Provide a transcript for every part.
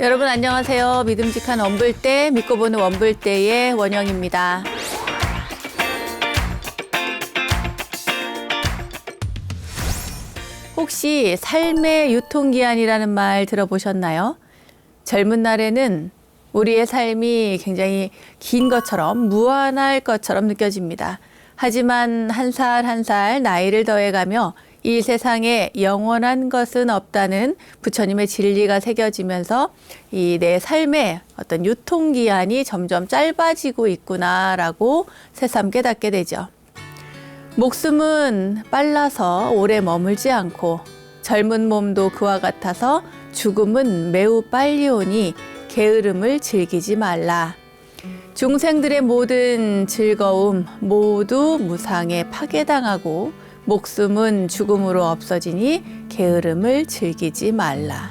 여러분 안녕하세요. 믿음직한 원불대, 믿고 보는 원불대의 원영입니다. 혹시 삶의 유통기한이라는 말 들어보셨나요? 젊은 날에는 우리의 삶이 굉장히 긴 것처럼 무한할 것처럼 느껴집니다. 하지만 한 살 한 살 나이를 더해가며 이 세상에 영원한 것은 없다는 부처님의 진리가 새겨지면서 이 내 삶의 어떤 유통기한이 점점 짧아지고 있구나라고 새삼 깨닫게 되죠. 목숨은 빨라서 오래 머물지 않고 젊은 몸도 그와 같아서 죽음은 매우 빨리 오니 게으름을 즐기지 말라. 중생들의 모든 즐거움 모두 무상에 파괴당하고 목숨은 죽음으로 없어지니 게으름을 즐기지 말라.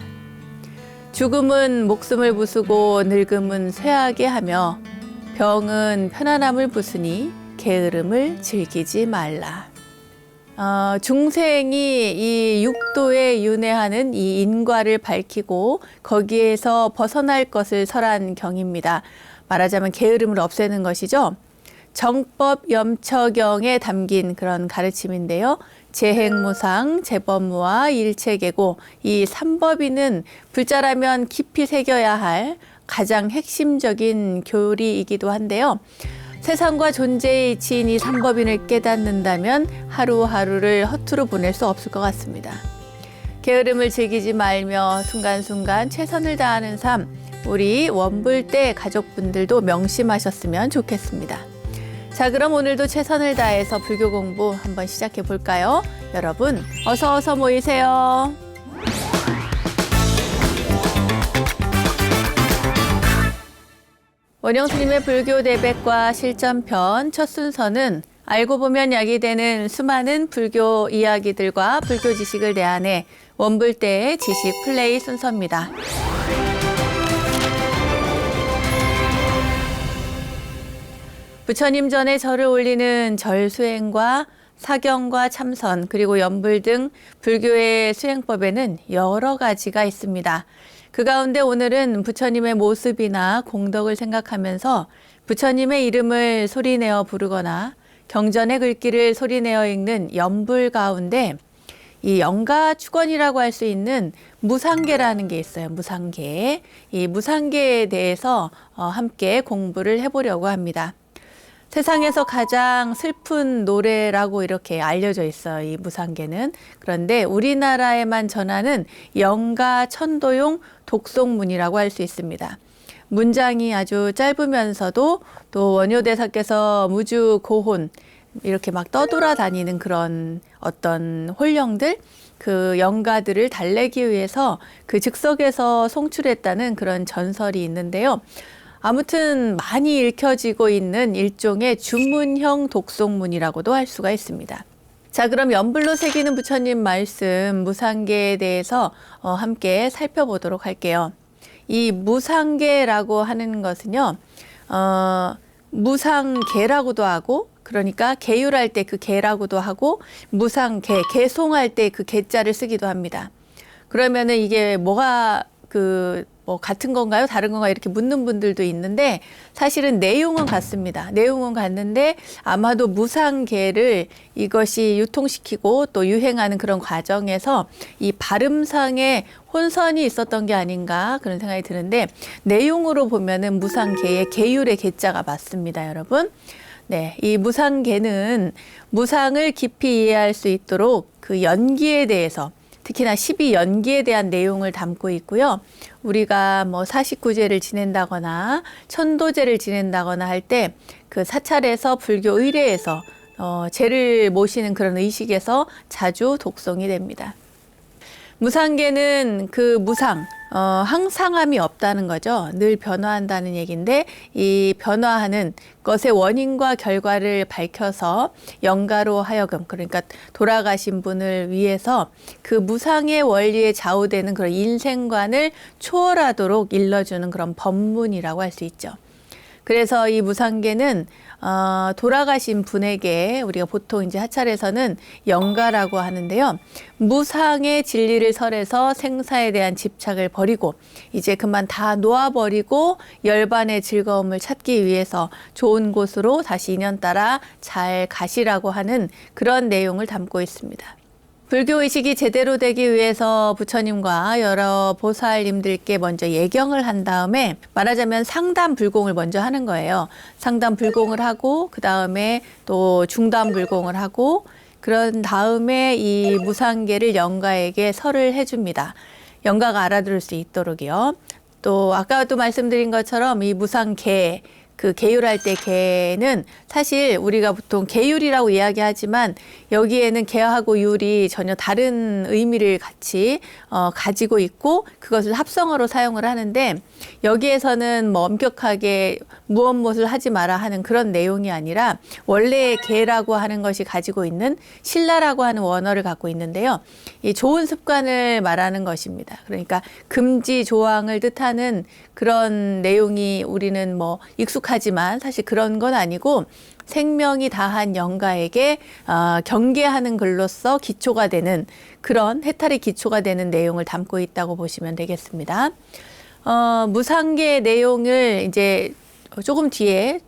죽음은 목숨을 부수고 늙음은 쇠하게 하며 병은 편안함을 부수니 게으름을 즐기지 말라. 중생이 이 육도에 윤회하는 이 인과를 밝히고 거기에서 벗어날 것을 설한 경입니다. 말하자면 게으름을 없애는 것이죠. 정법 염처경에 담긴 그런 가르침인데요. 재행무상, 재법무와 일체계고 이 삼법인은 불자라면 깊이 새겨야 할 가장 핵심적인 교리이기도 한데요. 세상과 존재의 이치인 이 삼법인을 깨닫는다면 하루하루를 허투루 보낼 수 없을 것 같습니다. 게으름을 즐기지 말며 순간순간 최선을 다하는 삶, 우리 원불대 가족분들도 명심하셨으면 좋겠습니다. 자, 그럼 오늘도 최선을 다해서 불교 공부 한번 시작해 볼까요? 여러분, 어서 모이세요. 원영 스님의 불교 대백과 실전편 첫 순서는 알고 보면 약이 되는 수많은 불교 이야기들과 불교 지식을 내한해 원불대의 지식 플레이 순서입니다. 부처님 전에 절을 올리는 절 수행과 사경과 참선 그리고 연불 등 불교의 수행법에는 여러 가지가 있습니다. 그 가운데 오늘은 부처님의 모습이나 공덕을 생각하면서 부처님의 이름을 소리내어 부르거나 경전의 글귀를 소리내어 읽는 연불 가운데 이 영가축원이라고 할 수 있는 무상계라는 게 있어요. 무상계. 이 무상계에 대해서 함께 공부를 해보려고 합니다. 세상에서 가장 슬픈 노래라고 이렇게 알려져 있어요. 이 무상계는. 그런데 우리나라에만 전하는 영가천도용 독송문이라고 할 수 있습니다. 문장이 아주 짧으면서도 또 원효대사께서 무주고혼 이렇게 막 떠돌아다니는 그런 어떤 홀령들, 그 영가들을 달래기 위해서 그 즉석에서 송출했다는 그런 전설이 있는데요. 아무튼 많이 읽혀지고 있는 일종의 주문형 독송문이라고도 할 수가 있습니다. 자, 그럼 연불로 새기는 부처님 말씀 무상계에 대해서 함께 살펴보도록 할게요. 이 무상계라고 하는 것은요, 무상계라고도 하고, 그러니까 계율할 때 그 계라고도 하고, 무상계, 계송할 때 그 계자를 쓰기도 합니다. 그러면은 이게 뭐가 뭐 같은 건가요? 다른 건가요? 이렇게 묻는 분들도 있는데 사실은 내용은 같습니다. 내용은 같는데 아마도 무상계를 이것이 유통시키고 또 유행하는 그런 과정에서 이 발음상의 혼선이 있었던 게 아닌가 그런 생각이 드는데 내용으로 보면은 무상계의 계율의 계자가 맞습니다, 여러분. 네, 이 무상계는 무상을 깊이 이해할 수 있도록 그 연기에 대해서 특히나 12연기에 대한 내용을 담고 있고요. 우리가 뭐 49제를 지낸다거나 천도제를 지낸다거나 할 때 그 사찰에서 불교 의례에서 제를 모시는 그런 의식에서 자주 독송이 됩니다. 무상계는 그 무상, 항상함이 없다는 거죠. 늘 변화한다는 얘기인데 이 변화하는 것의 원인과 결과를 밝혀서 영가로 하여금 그러니까 돌아가신 분을 위해서 그 무상의 원리에 좌우되는 그런 인생관을 초월하도록 일러주는 그런 법문이라고 할 수 있죠. 그래서 이 무상계는 돌아가신 분에게 우리가 보통 이제 하찰에서는 영가라고 하는데요. 무상의 진리를 설해서 생사에 대한 집착을 버리고 이제 그만 다 놓아버리고 열반의 즐거움을 찾기 위해서 좋은 곳으로 다시 인연 따라 잘 가시라고 하는 그런 내용을 담고 있습니다. 불교의식이 제대로 되기 위해서 부처님과 여러 보살님들께 먼저 예경을 한 다음에 말하자면 상담 불공을 먼저 하는 거예요. 상담 불공을 하고 그 다음에 또 중담 불공을 하고 그런 다음에 이 무상계를 영가에게 설을 해줍니다. 영가가 알아들을 수 있도록이요. 또 아까도 말씀드린 것처럼 이 무상계 그 계율할 때 계는 사실 우리가 보통 계율이라고 이야기하지만 여기에는 계하고 율이 전혀 다른 의미를 같이 가지고 있고 그것을 합성어로 사용을 하는데 여기에서는 뭐 엄격하게 무엇을 하지 마라 하는 그런 내용이 아니라 원래 계라고 하는 것이 가지고 있는 신라라고 하는 원어를 갖고 있는데요. 이 좋은 습관을 말하는 것입니다. 그러니까 금지 조항을 뜻하는 그런 내용이 우리는 뭐 익숙하지만 사실 그런 건 아니고 생명이 다한 영가에게 경계하는 글로서 기초가 되는 그런 해탈의 기초가 되는 내용을 담고 있다고 보시면 되겠습니다. 무상계 내용을 이제 조금 뒤에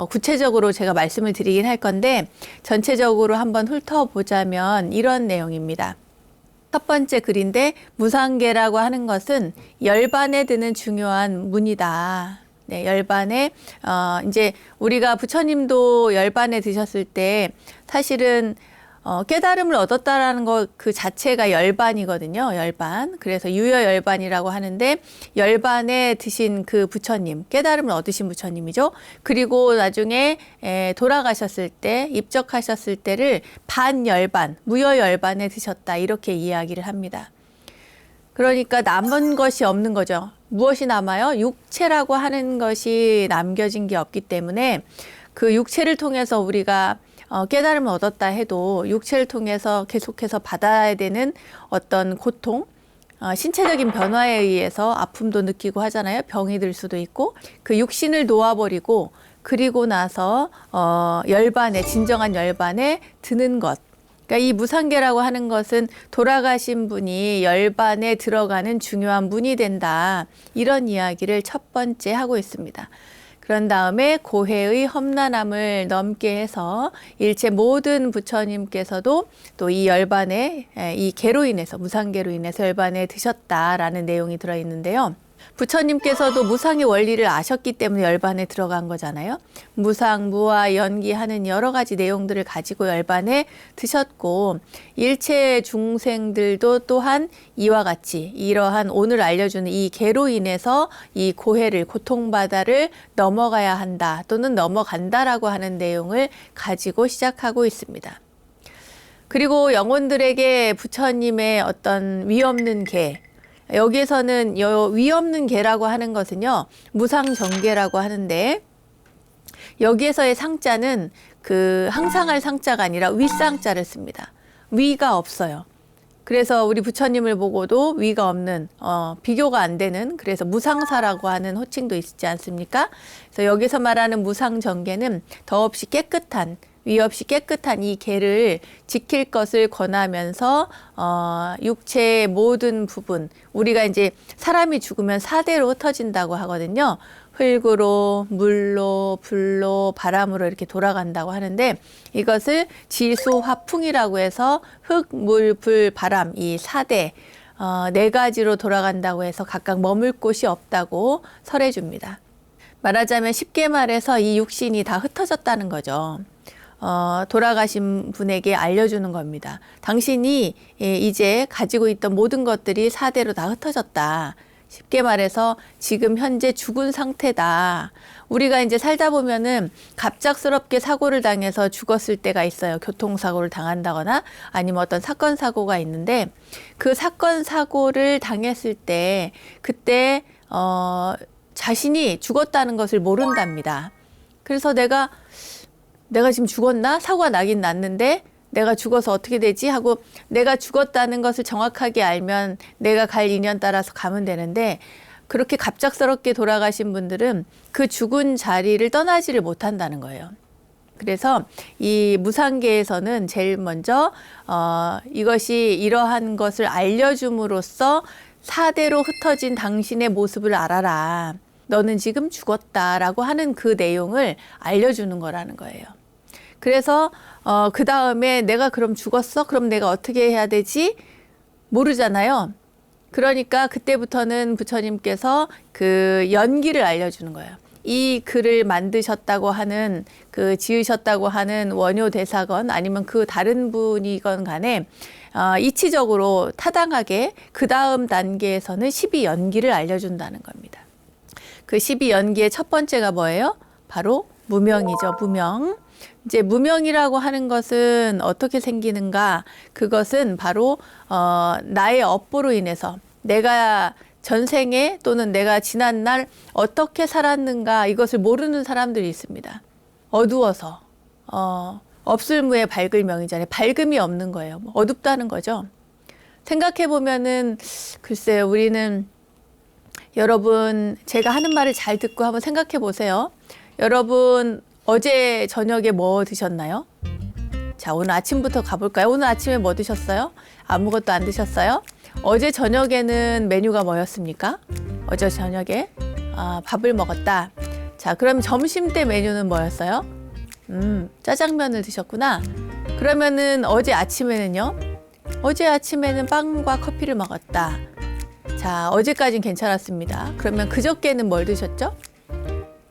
구체적으로 제가 말씀을 드리긴 할 건데 전체적으로 한번 훑어보자면 이런 내용입니다. 첫 번째 글인데 무상계라고 하는 것은 열반에 드는 중요한 문이다. 네, 열반에 이제 우리가 부처님도 열반에 드셨을 때 사실은 깨달음을 얻었다라는 것 그 자체가 열반이거든요. 열반. 그래서 유여열반이라고 하는데 열반에 드신 그 부처님, 깨달음을 얻으신 부처님이죠. 그리고 나중에 돌아가셨을 때, 입적하셨을 때를 반열반, 무여열반에 드셨다. 이렇게 이야기를 합니다. 그러니까 남은 것이 없는 거죠. 무엇이 남아요? 육체라고 하는 것이 남겨진 게 없기 때문에 그 육체를 통해서 우리가 깨달음을 얻었다 해도 육체를 통해서 계속해서 받아야 되는 어떤 고통, 신체적인 변화에 의해서 아픔도 느끼고 하잖아요. 병이 들 수도 있고 그 육신을 놓아버리고 그리고 나서 열반에 진정한 열반에 드는 것. 그러니까 이 무상계라고 하는 것은 돌아가신 분이 열반에 들어가는 중요한 문이 된다. 이런 이야기를 첫 번째 하고 있습니다. 그런 다음에 고해의 험난함을 넘게 해서 일체 모든 부처님께서도 또 이 열반에 이 계로 인해서 무상계로 인해서 열반에 드셨다라는 내용이 들어있는데요. 부처님께서도 무상의 원리를 아셨기 때문에 열반에 들어간 거잖아요. 무상, 무아, 연기하는 여러 가지 내용들을 가지고 열반에 드셨고 일체 중생들도 또한 이와 같이 이러한 오늘 알려주는 이 계로 인해서 이 고해를 고통바다를 넘어가야 한다 또는 넘어간다라고 하는 내용을 가지고 시작하고 있습니다. 그리고 영혼들에게 부처님의 어떤 위 없는 계 여기에서는 위 없는 계라고 하는 것은요, 무상정계라고 하는데, 여기에서의 상자는 그 항상할 상자가 아니라 윗상자를 씁니다. 위가 없어요. 그래서 우리 부처님을 보고도 위가 없는, 비교가 안 되는, 그래서 무상사라고 하는 호칭도 있지 않습니까? 그래서 여기서 말하는 무상정계는 더없이 깨끗한, 위 없이 깨끗한 이 계를 지킬 것을 권하면서 육체의 모든 부분 우리가 이제 사람이 죽으면 사대로 흩어진다고 하거든요. 흙으로 물로 불로 바람으로 이렇게 돌아간다고 하는데 이것을 지수화풍이라고 해서 흙, 물, 불, 바람 이 4대 네 가지로 돌아간다고 해서 각각 머물 곳이 없다고 설해줍니다. 말하자면 쉽게 말해서 이 육신이 다 흩어졌다는 거죠. 돌아가신 분에게 알려주는 겁니다. 당신이 이제 가지고 있던 모든 것들이 4대로 다 흩어졌다. 쉽게 말해서 지금 현재 죽은 상태다. 우리가 이제 살다 보면은 갑작스럽게 사고를 당해서 죽었을 때가 있어요. 교통사고를 당한다거나 아니면 어떤 사건, 사고가 있는데 그 사건, 사고를 당했을 때 그때 자신이 죽었다는 것을 모른답니다. 그래서 내가 지금 죽었나? 사고가 나긴 났는데 내가 죽어서 어떻게 되지? 하고 내가 죽었다는 것을 정확하게 알면 내가 갈 인연 따라서 가면 되는데 그렇게 갑작스럽게 돌아가신 분들은 그 죽은 자리를 떠나지를 못한다는 거예요. 그래서 이 무상계에서는 제일 먼저 이것이 이러한 것을 알려줌으로써 사대로 흩어진 당신의 모습을 알아라. 너는 지금 죽었다라고 하는 그 내용을 알려주는 거라는 거예요. 그래서 그 다음에 내가 그럼 죽었어? 그럼 내가 어떻게 해야 되지? 모르잖아요. 그러니까 그때부터는 부처님께서 그 연기를 알려주는 거예요. 이 글을 만드셨다고 하는 지으셨다고 하는 원효 대사건 아니면 그 다른 분이건 간에 이치적으로 타당하게 그 다음 단계에서는 12연기를 알려준다는 겁니다. 그 12연기의 첫 번째가 뭐예요? 바로 무명이죠. 무명. 이제 무명이라고 하는 것은 어떻게 생기는가? 그것은 바로 나의 업보로 인해서 내가 전생에 또는 내가 지난날 어떻게 살았는가 이것을 모르는 사람들이 있습니다. 어두워서 없을무에 밝을 명이잖아요. 밝음이 없는 거예요. 어둡다는 거죠. 생각해 보면은 글쎄요, 우리는 여러분 제가 하는 말을 잘 듣고 한번 생각해 보세요. 여러분 어제 저녁에 뭐 드셨나요? 자, 오늘 아침부터 가볼까요? 오늘 아침에 뭐 드셨어요? 아무것도 안 드셨어요? 어제 저녁에는 메뉴가 뭐였습니까? 어제 저녁에 밥을 먹었다. 자, 그럼 점심 때 메뉴는 뭐였어요? 짜장면을 드셨구나. 그러면은 어제 아침에는요? 어제 아침에는 빵과 커피를 먹었다. 자, 어제까진 괜찮았습니다. 그러면 그저께는 뭘 드셨죠?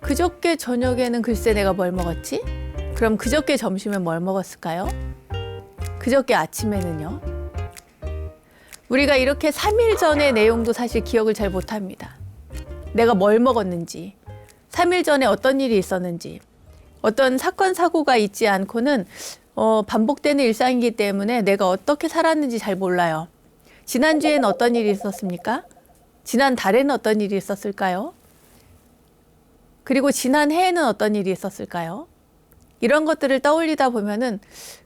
그저께 저녁에는 글쎄 내가 뭘 먹었지? 그럼 그저께 점심에 뭘 먹었을까요? 그저께 아침에는요? 우리가 이렇게 3일 전의 내용도 사실 기억을 잘 못합니다. 내가 뭘 먹었는지, 3일 전에 어떤 일이 있었는지, 어떤 사건, 사고가 있지 않고는 반복되는 일상이기 때문에 내가 어떻게 살았는지 잘 몰라요. 지난주에는 어떤 일이 있었습니까? 지난달에는 어떤 일이 있었을까요? 그리고 지난해에는 어떤 일이 있었을까요? 이런 것들을 떠올리다 보면은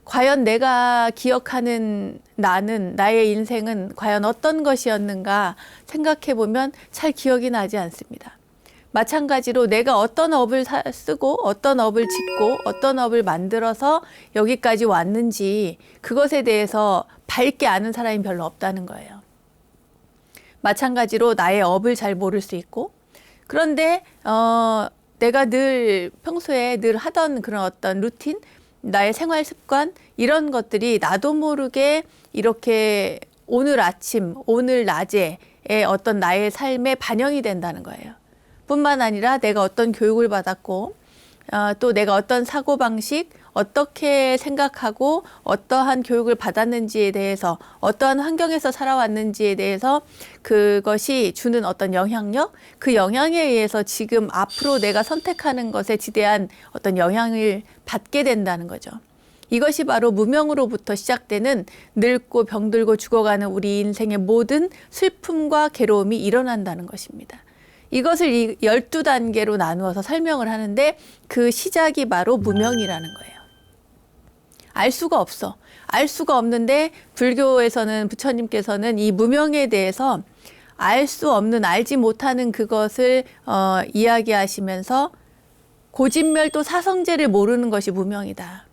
과연 내가 기억하는 나의 인생은 과연 어떤 것이었는가 생각해 보면 잘 기억이 나지 않습니다. 마찬가지로 내가 어떤 업을 쓰고 어떤 업을 짓고 어떤 업을 만들어서 여기까지 왔는지 그것에 대해서 밝게 아는 사람이 별로 없다는 거예요. 마찬가지로 나의 업을 잘 모를 수 있고 그런데 내가 늘 평소에 늘 하던 그런 어떤 루틴, 나의 생활 습관 이런 것들이 나도 모르게 이렇게 오늘 아침, 오늘 낮에 어떤 나의 삶에 반영이 된다는 거예요. 뿐만 아니라 내가 어떤 교육을 받았고 또 내가 어떤 사고방식, 어떻게 생각하고 어떠한 교육을 받았는지에 대해서 어떠한 환경에서 살아왔는지에 대해서 그것이 주는 어떤 영향력, 그 영향에 의해서 지금 앞으로 내가 선택하는 것에 지대한 어떤 영향을 받게 된다는 거죠. 이것이 바로 무명으로부터 시작되는 늙고 병들고 죽어가는 우리 인생의 모든 슬픔과 괴로움이 일어난다는 것입니다. 이것을 12단계로 나누어서 설명을 하는데 그 시작이 바로 무명이라는 거예요. 알 수가 없어. 알 수가 없는데 불교에서는 부처님께서는 이 무명에 대해서 알 수 없는, 알지 못하는 그것을 이야기하시면서 고진멸도 사성제를 모르는 것이 무명이다.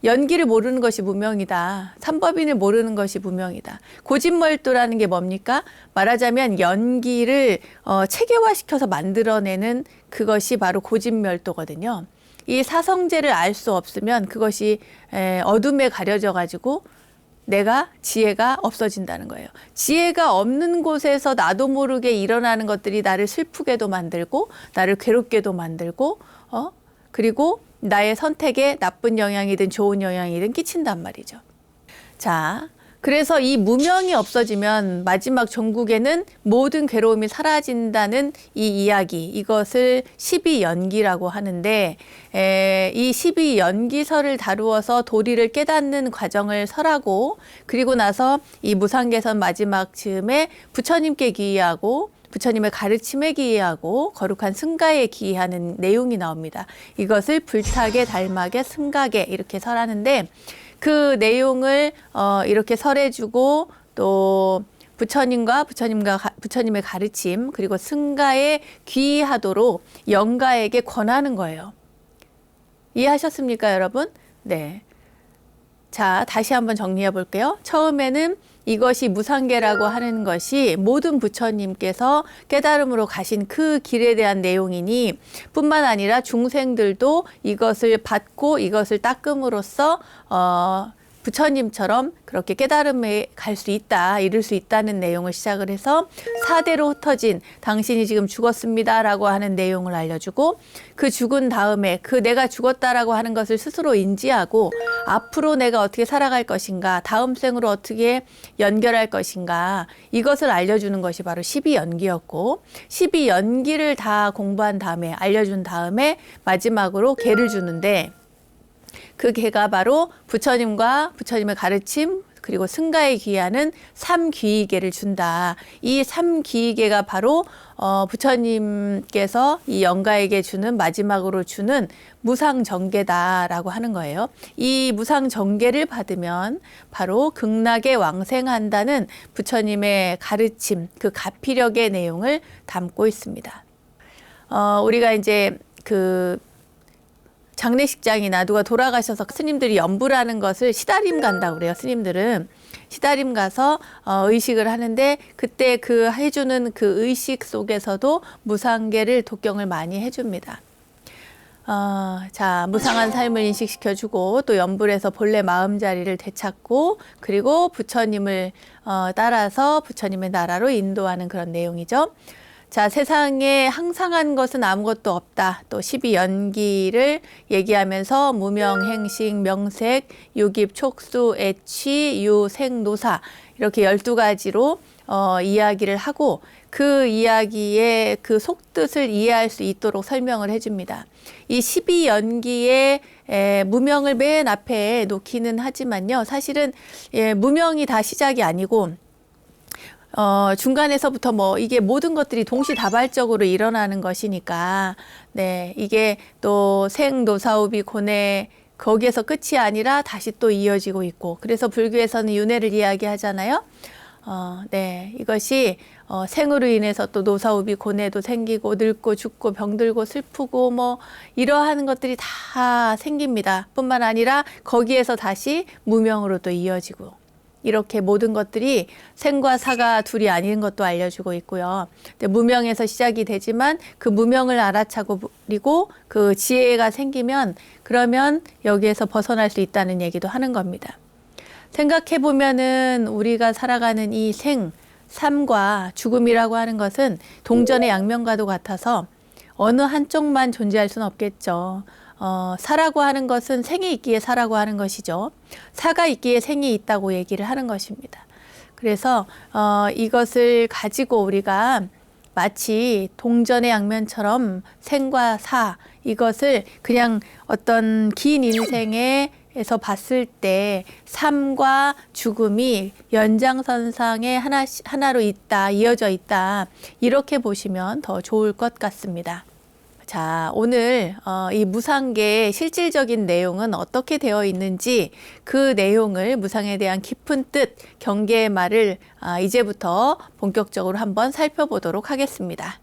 연기를 모르는 것이 무명이다. 삼법인을 모르는 것이 무명이다. 고진멸도라는 게 뭡니까? 말하자면 연기를 체계화시켜서 만들어내는 그것이 바로 고진멸도거든요. 이 사성제를 알 수 없으면 그것이 어둠에 가려져 가지고 내가 지혜가 없어진다는 거예요. 지혜가 없는 곳에서 나도 모르게 일어나는 것들이 나를 슬프게도 만들고 나를 괴롭게도 만들고 그리고 나의 선택에 나쁜 영향이든 좋은 영향이든 끼친단 말이죠. 자, 그래서 이 무명이 없어지면 마지막 종국에는 모든 괴로움이 사라진다는 이 이야기, 이것을 12연기라고 하는데 이 12연기설을 다루어서 도리를 깨닫는 과정을 설하고 그리고 나서 이 무상계선 마지막 즈음에 부처님께 기이하고 부처님의 가르침에 기이하고 거룩한 승가에 기이하는 내용이 나옵니다. 이것을 불탁에 달막에 승각에 이렇게 설하는데 그 내용을 이렇게 설해주고 또 부처님과 부처님의 가르침 그리고 승가에 귀의하도록 영가에게 권하는 거예요. 이해하셨습니까, 여러분? 네. 자, 다시 한번 정리해 볼게요. 처음에는 이것이 무상계라고 하는 것이 모든 부처님께서 깨달음으로 가신 그 길에 대한 내용이니 뿐만 아니라 중생들도 이것을 받고 이것을 닦음으로써 부처님처럼 그렇게 깨달음에 갈 수 있다, 이룰 수 있다는 내용을 시작을 해서 사대로 흩어진 당신이 지금 죽었습니다라고 하는 내용을 알려주고 그 죽은 다음에 그 내가 죽었다라고 하는 것을 스스로 인지하고 앞으로 내가 어떻게 살아갈 것인가, 다음 생으로 어떻게 연결할 것인가 이것을 알려주는 것이 바로 12연기였고 12연기를 다 공부한 다음에 알려준 다음에 마지막으로 계를 주는데 그 계가 바로 부처님과 부처님의 가르침 그리고 승가에 귀의하는 삼귀의계를 준다. 이 삼귀의계가 바로 부처님께서 이 영가에게 주는 마지막으로 주는 무상정계다라고 하는 거예요. 이 무상정계를 받으면 바로 극락에 왕생한다는 부처님의 가르침, 그 가피력의 내용을 담고 있습니다. 우리가 이제 장례식장이나 누가 돌아가셔서 스님들이 연부라는 것을 시다림 간다고 그래요. 스님들은 시다림 가서 의식을 하는데 그때 그 해주는 그 의식 속에서도 무상계를 독경을 많이 해줍니다. 자, 무상한 삶을 인식시켜주고 또 연불에서 본래 마음자리를 되찾고 그리고 부처님을 따라서 부처님의 나라로 인도하는 그런 내용이죠. 자, 세상에 항상한 것은 아무것도 없다. 또 12연기를 얘기하면서 무명, 행식, 명색, 유깁, 촉수, 애취, 유, 생, 노사 이렇게 12가지로 이야기를 하고 그 이야기의 그 속뜻을 이해할 수 있도록 설명을 해줍니다. 이 12연기의 무명을 맨 앞에 놓기는 하지만요. 사실은 무명이 다 시작이 아니고 중간에서부터 이게 모든 것들이 동시다발적으로 일어나는 것이니까, 네, 이게 또 생, 노사우비, 고뇌, 거기에서 끝이 아니라 다시 또 이어지고 있고, 그래서 불교에서는 윤회를 이야기하잖아요. 네, 이것이 생으로 인해서 또 노사우비, 고뇌도 생기고, 늙고, 죽고, 병들고, 슬프고, 이러한 것들이 다 생깁니다. 뿐만 아니라 거기에서 다시 무명으로 또 이어지고. 이렇게 모든 것들이 생과 사가 둘이 아닌 것도 알려주고 있고요. 근데 무명에서 시작이 되지만 그 무명을 알아차리고 그 지혜가 생기면 그러면 여기에서 벗어날 수 있다는 얘기도 하는 겁니다. 생각해 보면은 우리가 살아가는 이 삶과 죽음이라고 하는 것은 동전의 양면과도 같아서 어느 한쪽만 존재할 수는 없겠죠. 사라고 하는 것은 생이 있기에 사라고 하는 것이죠. 사가 있기에 생이 있다고 얘기를 하는 것입니다. 그래서 이것을 가지고 우리가 마치 동전의 양면처럼 생과 사 이것을 그냥 어떤 긴 인생에서 봤을 때 삶과 죽음이 연장선상에 하나로 있다, 이어져 있다 이렇게 보시면 더 좋을 것 같습니다. 자, 오늘 이 무상계의 실질적인 내용은 어떻게 되어 있는지 그 내용을 무상에 대한 깊은 뜻, 경계의 말을 이제부터 본격적으로 한번 살펴보도록 하겠습니다.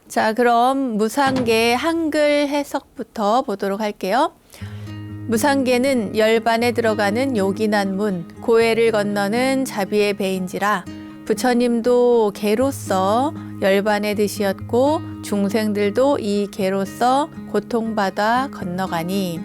자, 그럼 무상계의 한글 해석부터 보도록 할게요. 무상계는 열반에 들어가는 요긴한 문, 고해를 건너는 자비의 배인지라 부처님도 개로서 열반에 드시었고 중생들도 이 개로서 고통받아 건너가니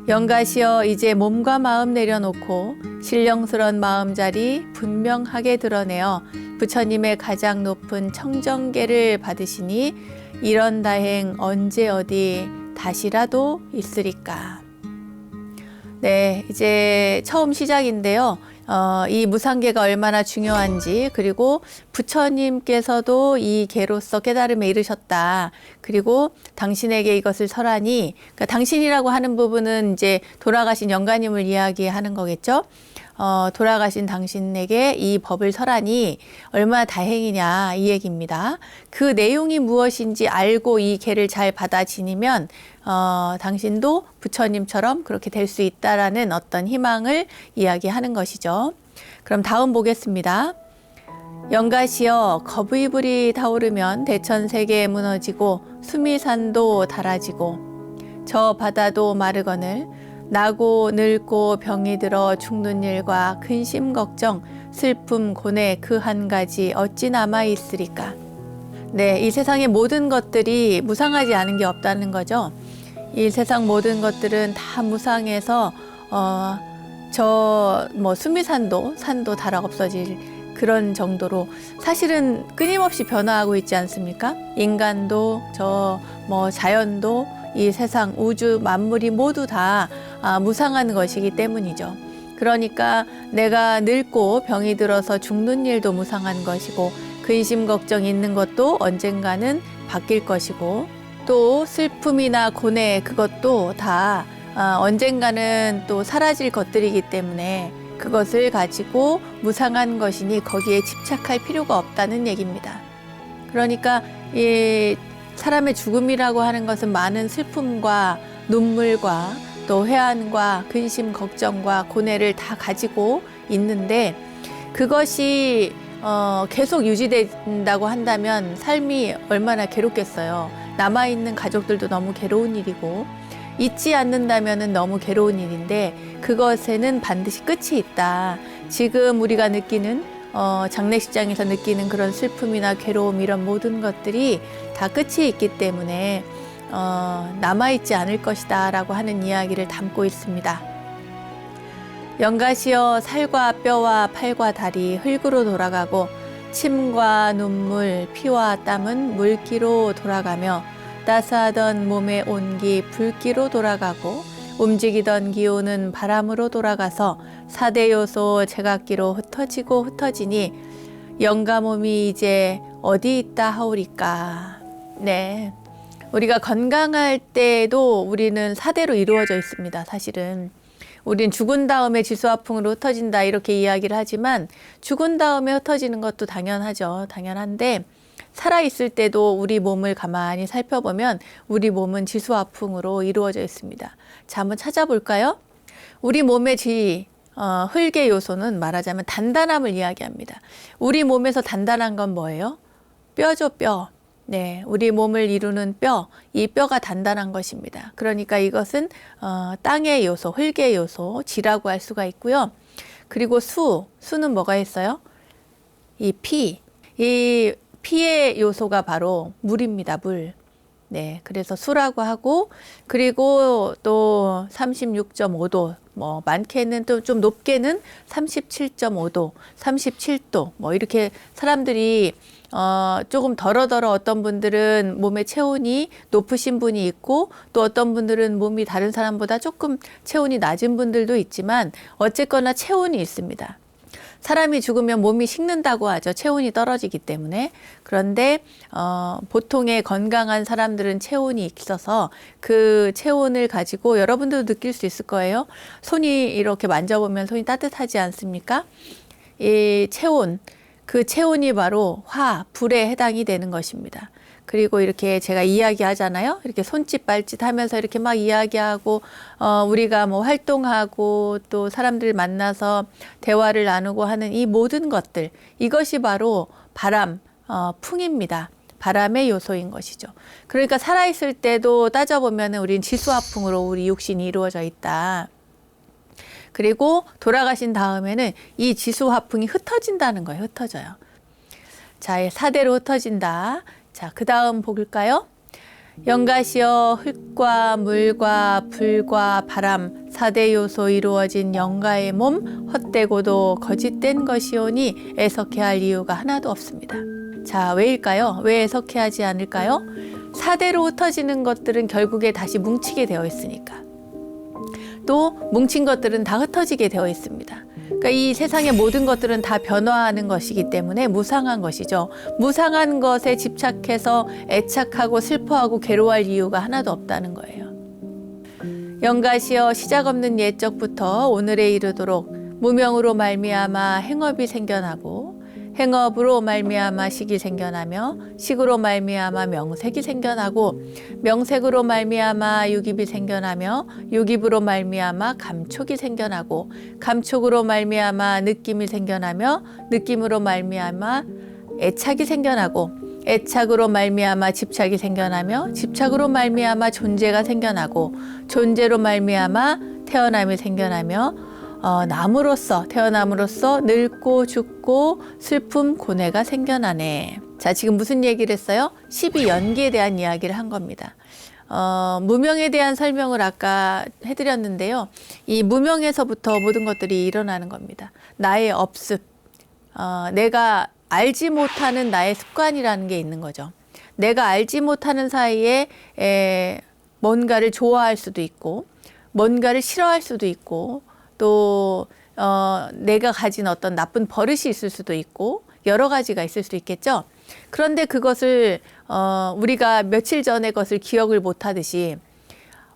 영가시여 이제 몸과 마음 내려놓고 신령스런 마음자리 분명하게 드러내어 부처님의 가장 높은 청정계를 받으시니 이런 다행 언제 어디 다시라도 있으리까. 네, 이제 처음 시작인데요. 이 무상계가 얼마나 중요한지 그리고 부처님께서도 이 계로서 깨달음에 이르셨다. 그리고 당신에게 이것을 설하니 그러니까 당신이라고 하는 부분은 이제 돌아가신 영가님을 이야기하는 거겠죠. 돌아가신 당신에게 이 법을 설하니 얼마나 다행이냐 이 얘기입니다. 그 내용이 무엇인지 알고 이 계를 잘 받아 지니면 당신도 부처님처럼 그렇게 될 수 있다라는 어떤 희망을 이야기하는 것이죠. 그럼 다음 보겠습니다. 영가시여 겁의 불이 타오르면 대천세계 무너지고 수미산도 닳아지고 저 바다도 마르거늘 나고 늙고 병이 들어 죽는 일과 근심 걱정 슬픔 고뇌 그 한 가지 어찌 남아 있으리까. 네, 이 세상의 모든 것들이 무상하지 않은 게 없다는 거죠. 이 세상 모든 것들은 다 무상해서 수미산도 산도 닳아 없어질 그런 정도로 사실은 끊임없이 변화하고 있지 않습니까? 인간도 자연도 이 세상 우주 만물이 모두 다 무상한 것이기 때문이죠. 그러니까 내가 늙고 병이 들어서 죽는 일도 무상한 것이고 근심 걱정 있는 것도 언젠가는 바뀔 것이고 또 슬픔이나 고뇌 그것도 다 언젠가는 또 사라질 것들이기 때문에 그것을 가지고 무상한 것이니 거기에 집착할 필요가 없다는 얘기입니다. 그러니까 이 사람의 죽음이라고 하는 것은 많은 슬픔과 눈물과 또 회한과 근심 걱정과 고뇌를 다 가지고 있는데 그것이 계속 유지된다고 한다면 삶이 얼마나 괴롭겠어요. 남아있는 가족들도 너무 괴로운 일이고 잊지 않는다면 너무 괴로운 일인데 그것에는 반드시 끝이 있다. 지금 우리가 느끼는 장례식장에서 느끼는 그런 슬픔이나 괴로움 이런 모든 것들이 다 끝이 있기 때문에 남아있지 않을 것이다 라고 하는 이야기를 담고 있습니다. 영가시여 살과 뼈와 팔과 다리 흙으로 돌아가고 침과 눈물 피와 땀은 물기로 돌아가며 따스하던 몸의 온기 불기로 돌아가고 움직이던 기운은 바람으로 돌아가서 4대 요소 제각기로 흩어지고 흩어지니 영가 몸이 이제 어디 있다 하오리까. 네, 우리가 건강할 때도 우리는 4대로 이루어져 있습니다. 사실은 우린 죽은 다음에 지수화풍으로 흩어진다 이렇게 이야기를 하지만 죽은 다음에 흩어지는 것도 당연하죠. 당연한데 살아있을 때도 우리 몸을 가만히 살펴보면 우리 몸은 지수화풍으로 이루어져 있습니다. 자, 한번 찾아볼까요? 우리 몸의 흙의 요소는 말하자면 단단함을 이야기합니다. 우리 몸에서 단단한 건 뭐예요? 뼈죠, 뼈. 네, 우리 몸을 이루는 뼈, 이 뼈가 단단한 것입니다. 그러니까 이것은 땅의 요소, 흙의 요소, 지라고 할 수가 있고요. 그리고 수는 뭐가 있어요? 이 피의 요소가 바로 물입니다. 물. 네, 그래서 수라고 하고 그리고 또 36.5도, 많게는 또 좀 높게는 37.5도, 37도, 이렇게 사람들이 조금 덜어 어떤 분들은 몸의 체온이 높으신 분이 있고 또 어떤 분들은 몸이 다른 사람보다 조금 체온이 낮은 분들도 있지만 어쨌거나 체온이 있습니다. 사람이 죽으면 몸이 식는다고 하죠. 체온이 떨어지기 때문에. 그런데 보통의 건강한 사람들은 체온이 있어서 그 체온을 가지고 여러분들도 느낄 수 있을 거예요. 손이 이렇게 만져보면 손이 따뜻하지 않습니까? 이 체온, 그 체온이 바로 불에 해당이 되는 것입니다. 그리고 이렇게 제가 이야기하잖아요. 이렇게 손짓 발짓 하면서 이렇게 막 이야기하고 우리가 활동하고 또 사람들 만나서 대화를 나누고 하는 이 모든 것들, 이것이 바로 바람, 풍입니다. 바람의 요소인 것이죠. 그러니까 살아있을 때도 따져보면 우린 지수화풍으로 우리 육신이 이루어져 있다. 그리고 돌아가신 다음에는 이 지수화풍이 흩어진다는 거예요. 흩어져요. 자, 4대로 흩어진다. 자, 그 다음 볼까요? 영가시여 흙과 물과 불과 바람 4대 요소 이루어진 영가의 몸 헛되고도 거짓된 것이오니 애석해할 이유가 하나도 없습니다. 자, 왜일까요? 왜 애석해하지 않을까요? 4대로 흩어지는 것들은 결국에 다시 뭉치게 되어 있으니까. 또 뭉친 것들은 다 흩어지게 되어 있습니다. 그러니까 이 세상의 모든 것들은 다 변화하는 것이기 때문에 무상한 것이죠. 무상한 것에 집착해서 애착하고 슬퍼하고 괴로워할 이유가 하나도 없다는 거예요. 영가시여 시작 없는 옛적부터 오늘에 이르도록 무명으로 말미암아 행업이 생겨나고 행업으로 말미암아 식이 생겨나며 식으로 말미암아 명색이 생겨나고 명색으로 말미암아 유깁이 생겨나며 유깁으로 말미암아 감촉이 생겨나고 감촉으로 말미암아 느낌이 생겨나며 느낌으로 말미암아 애착이 생겨나고 애착으로 말미암아 집착이 생겨나며 집착으로 말미암아 존재가 생겨나고 존재로 말미암아 태어남이 생겨나며 남으로써 태어남으로써 늙고 죽고 슬픔 고뇌가 생겨나네. 자, 지금 무슨 얘기를 했어요? 12연기에 대한 이야기를 한 겁니다. 무명에 대한 설명을 아까 해드렸는데요. 이 무명에서부터 모든 것들이 일어나는 겁니다. 나의 업습, 내가 알지 못하는 나의 습관이라는 게 있는 거죠. 내가 알지 못하는 사이에 뭔가를 좋아할 수도 있고 뭔가를 싫어할 수도 있고 또 내가 가진 어떤 나쁜 버릇이 있을 수도 있고 여러 가지가 있을 수 있겠죠. 그런데 그것을 우리가 며칠 전의 것을 기억을 못하듯이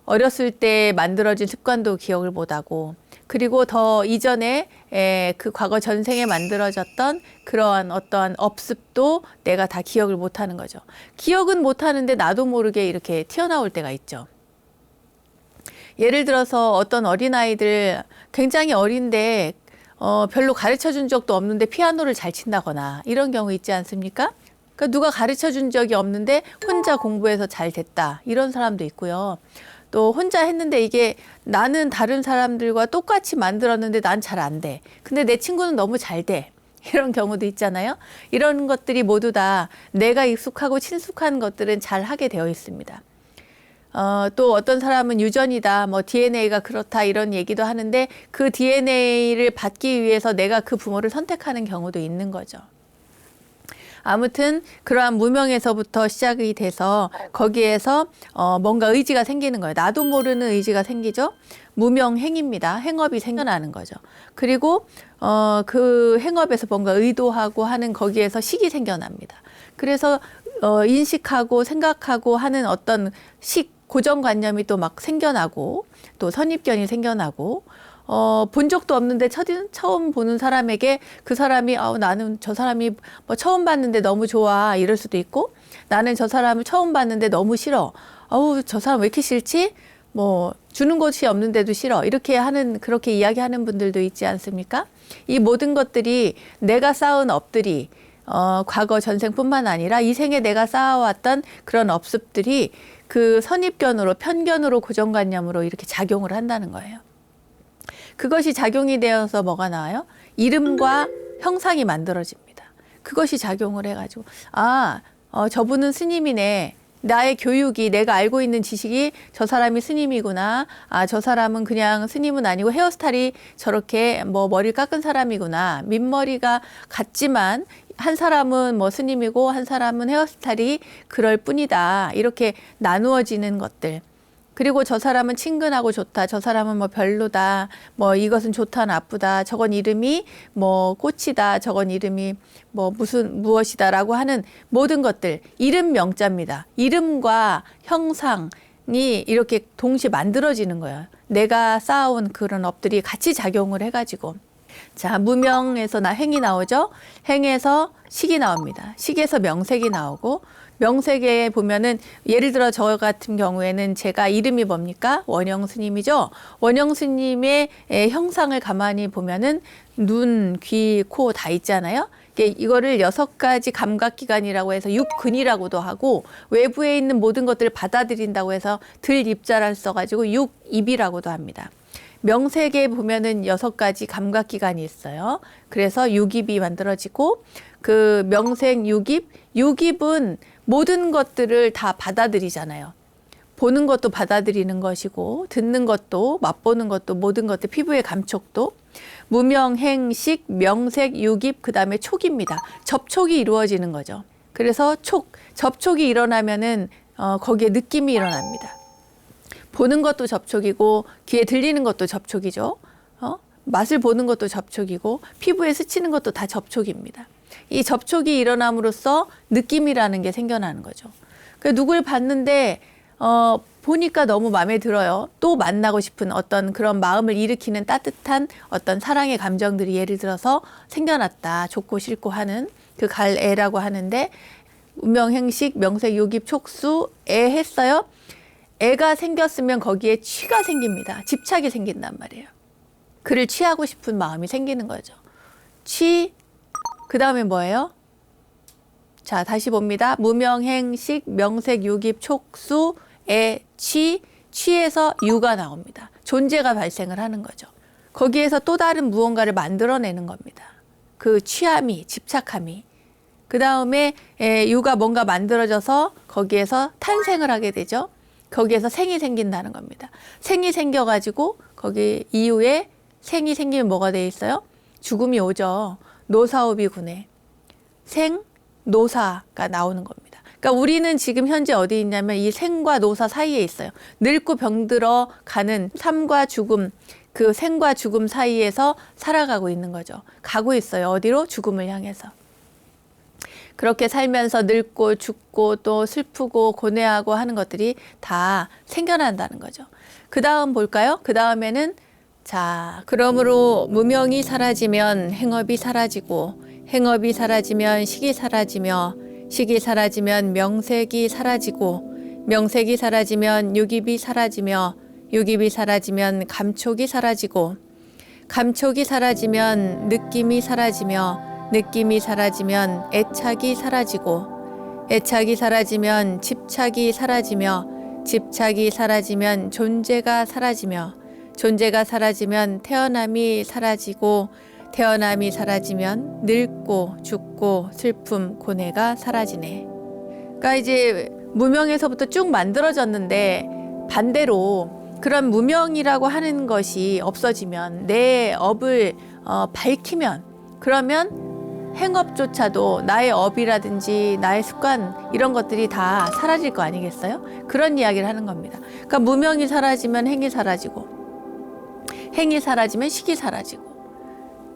어렸을 때 만들어진 습관도 기억을 못하고 그리고 더 이전에 그 과거 전생에 만들어졌던 그러한 어떠한 업습도 내가 다 기억을 못하는 거죠. 기억은 못하는데 나도 모르게 이렇게 튀어나올 때가 있죠. 예를 들어서 어떤 어린아이들 굉장히 어린데 별로 가르쳐 준 적도 없는데 피아노를 잘 친다거나 이런 경우 있지 않습니까? 그러니까 누가 가르쳐 준 적이 없는데 혼자 공부해서 잘 됐다 이런 사람도 있고요. 또 혼자 했는데 이게 나는 다른 사람들과 똑같이 만들었는데 난 잘 안 돼. 근데 내 친구는 너무 잘 돼. 이런 경우도 있잖아요. 이런 것들이 모두 다 내가 익숙하고 친숙한 것들은 잘 하게 되어 있습니다. 또 어떤 사람은 유전이다, 뭐 DNA가 그렇다 이런 얘기도 하는데 그 DNA를 받기 위해서 내가 그 부모를 선택하는 경우도 있는 거죠. 아무튼 그러한 무명에서부터 시작이 돼서 거기에서 뭔가 의지가 생기는 거예요. 나도 모르는 의지가 생기죠. 무명행입니다. 행업이 생겨나는 거죠. 그리고 그 행업에서 뭔가 의도하고 하는 거기에서 식이 생겨납니다. 그래서 인식하고 생각하고 하는 어떤 고정관념이 또 막 생겨나고 또 선입견이 생겨나고 본 적도 없는데 처음 보는 사람에게 그 사람이 나는 저 사람이 뭐 처음 봤는데 너무 좋아 이럴 수도 있고 나는 저 사람을 처음 봤는데 너무 싫어. 저 사람 왜 이렇게 싫지? 뭐 주는 것이 없는데도 싫어. 그렇게 이야기하는 분들도 있지 않습니까? 이 모든 것들이 내가 쌓은 업들이 과거 전생뿐만 아니라 이 생에 내가 쌓아왔던 그런 업습들이 그 선입견으로 편견으로 고정관념으로 이렇게 작용을 한다는 거예요. 그것이 작용이 되어서 뭐가 나와요? 이름과 형상이 만들어집니다. 그것이 작용을 해가지고 저분은 스님이네. 나의 교육이 내가 알고 있는 지식이 저 사람이 스님이구나. 저 사람은 그냥 스님은 아니고 헤어스타일이 저렇게 뭐 머리를 깎은 사람이구나. 민머리가 같지만 한 사람은 뭐 스님이고 한 사람은 헤어스타일이 그럴 뿐이다. 이렇게 나누어지는 것들. 그리고 저 사람은 친근하고 좋다. 저 사람은 뭐 별로다. 뭐 이것은 좋다, 나쁘다. 저건 이름이 뭐 꽃이다. 저건 이름이 뭐 무엇이다라고 하는 모든 것들. 이름 명자입니다. 이름과 형상이 이렇게 동시에 만들어지는 거예요. 내가 쌓아온 그런 업들이 같이 작용을 해가지고. 자, 무명에서 행이 나오죠. 행에서 식이 나옵니다. 식에서 명색이 나오고 명색에 보면은 예를 들어 저 같은 경우에는 제가 이름이 뭡니까? 원영 스님이죠. 원영 스님의 형상을 가만히 보면은 눈, 귀, 코 다 있잖아요. 이거를 6가지 감각기관이라고 해서 육근이라고도 하고 외부에 있는 모든 것들을 받아들인다고 해서 들입자를 써가지고 육입이라고도 합니다. 명색에 보면은 6가지 감각기관이 있어요. 그래서 육입이 만들어지고 그 명색 육입은 모든 것들을 다 받아들이잖아요. 보는 것도 받아들이는 것이고 듣는 것도 맛보는 것도 모든 것들 피부의 감촉도 무명, 행식, 명색, 육입 그다음에 촉입니다. 접촉이 이루어지는 거죠. 그래서 접촉이 일어나면은 거기에 느낌이 일어납니다. 보는 것도 접촉이고 귀에 들리는 것도 접촉이죠. 맛을 보는 것도 접촉이고 피부에 스치는 것도 다 접촉입니다. 이 접촉이 일어남으로써 느낌이라는 게 생겨나는 거죠. 누굴 봤는데 보니까 너무 마음에 들어요. 또 만나고 싶은 어떤 그런 마음을 일으키는 따뜻한 어떤 사랑의 감정들이 예를 들어서 생겨났다. 좋고 싫고 하는 그 갈애라고 하는데 운명행식, 명색, 요깁, 촉수, 애 했어요. 애가 생겼으면 거기에 취가 생깁니다. 집착이 생긴단 말이에요. 그를 취하고 싶은 마음이 생기는 거죠. 취, 그 다음에 뭐예요? 자, 다시 봅니다. 무명행식, 명색, 요깁, 촉수, 애, 취, 취에서 유가 나옵니다. 존재가 발생을 하는 거죠. 거기에서 또 다른 무언가를 만들어내는 겁니다. 그 취함이, 집착함이. 그 다음에 유가 뭔가 만들어져서 거기에서 탄생을 하게 되죠. 거기에서 생이 생긴다는 겁니다. 생이 생겨가지고 거기 이후에 생이 생기면 뭐가 돼 있어요? 죽음이 오죠. 노사오비 군에 생, 노사가 나오는 겁니다. 그러니까 우리는 지금 현재 어디 있냐면 이 생과 노사 사이에 있어요. 늙고 병들어 가는 삶과 죽음, 그 생과 죽음 사이에서 살아가고 있는 거죠. 가고 있어요. 어디로? 죽음을 향해서. 그렇게 살면서 늙고 죽고 또 슬프고 고뇌하고 하는 것들이 다 생겨난다는 거죠. 그 다음 볼까요? 그 다음에는 자, 그러므로 무명이 사라지면 행업이 사라지고 행업이 사라지면 식이 사라지며 식이 사라지면 명색이 사라지고 명색이 사라지면 유깁이 사라지며 유깁이 사라지면 감촉이 사라지고 감촉이 사라지면 느낌이 사라지며 느낌이 사라지면 애착이 사라지고 애착이 사라지면 집착이 사라지며 집착이 사라지면 존재가 사라지며 존재가 사라지면 태어남이 사라지고 태어남이 사라지면 늙고 죽고 슬픔 고뇌가 사라지네. 그러니까 이제 무명에서부터 쭉 만들어졌는데 반대로 그런 무명이라고 하는 것이 없어지면 내 업을 밝히면 그러면 행업조차도 나의 업이라든지 나의 습관 이런 것들이 다 사라질 거 아니겠어요? 그런 이야기를 하는 겁니다. 그러니까 무명이 사라지면 행이 사라지고 행이 사라지면 식이 사라지고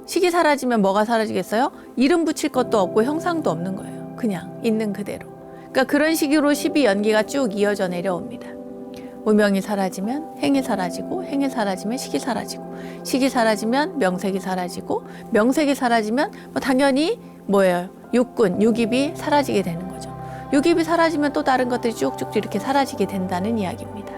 식이 사라지면 뭐가 사라지겠어요? 이름 붙일 것도 없고 형상도 없는 거예요. 그냥 있는 그대로. 그러니까 그런 식으로 12연기가 쭉 이어져 내려옵니다. 무명이 사라지면 행이 사라지고 행이 사라지면 식이 사라지고 식이 사라지면 명색이 사라지고 명색이 사라지면 당연히 뭐예요? 육군, 유깁이 사라지게 되는 거죠. 유깁이 사라지면 또 다른 것들이 쭉쭉 이렇게 사라지게 된다는 이야기입니다.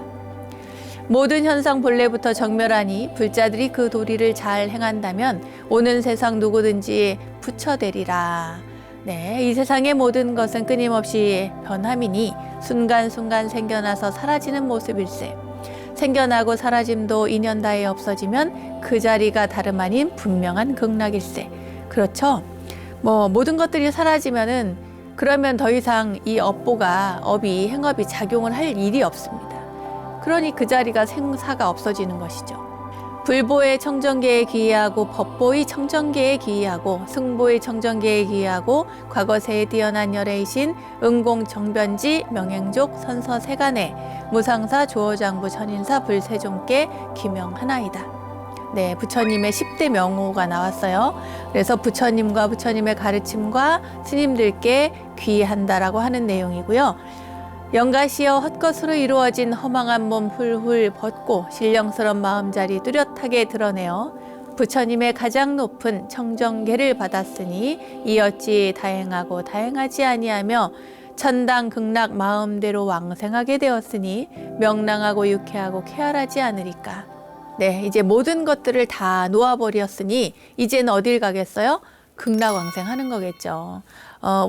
모든 현상 본래부터 정멸하니 불자들이 그 도리를 잘 행한다면 오는 세상 누구든지 부처되리라. 네, 이 세상의 모든 것은 끊임없이 변함이니 순간순간 생겨나서 사라지는 모습일세. 생겨나고 사라짐도 인연다에 없어지면 그 자리가 다름 아닌 분명한 극락일세. 그렇죠? 모든 것들이 사라지면은 그러면 더 이상 이 업이 행업이 작용을 할 일이 없습니다. 그러니 그 자리가 생사가 없어지는 것이죠. 불보의 청정계에 기이하고 법보의 청정계에 기이하고 승보의 청정계에 기이하고 과거세에 뛰어난 열애이신 응공정변지 명행족 선서세간에 무상사 조어장부 전인사 불세종께 기명하나이다. 네, 부처님의 10대 명호가 나왔어요. 그래서 부처님과 부처님의 가르침과 스님들께 귀한다라고 하는 내용이고요. 영가시어 헛것으로 이루어진 허망한 몸 훌훌 벗고 신령스런 마음자리 뚜렷하게 드러내어 부처님의 가장 높은 청정계를 받았으니 이 어찌 다행하고 다행하지 아니하며 천당 극락 마음대로 왕생하게 되었으니 명랑하고 유쾌하고 쾌활하지 않으리까. 네, 이제 모든 것들을 다 놓아버렸으니 이제는 어딜 가겠어요? 극락 왕생하는 거겠죠.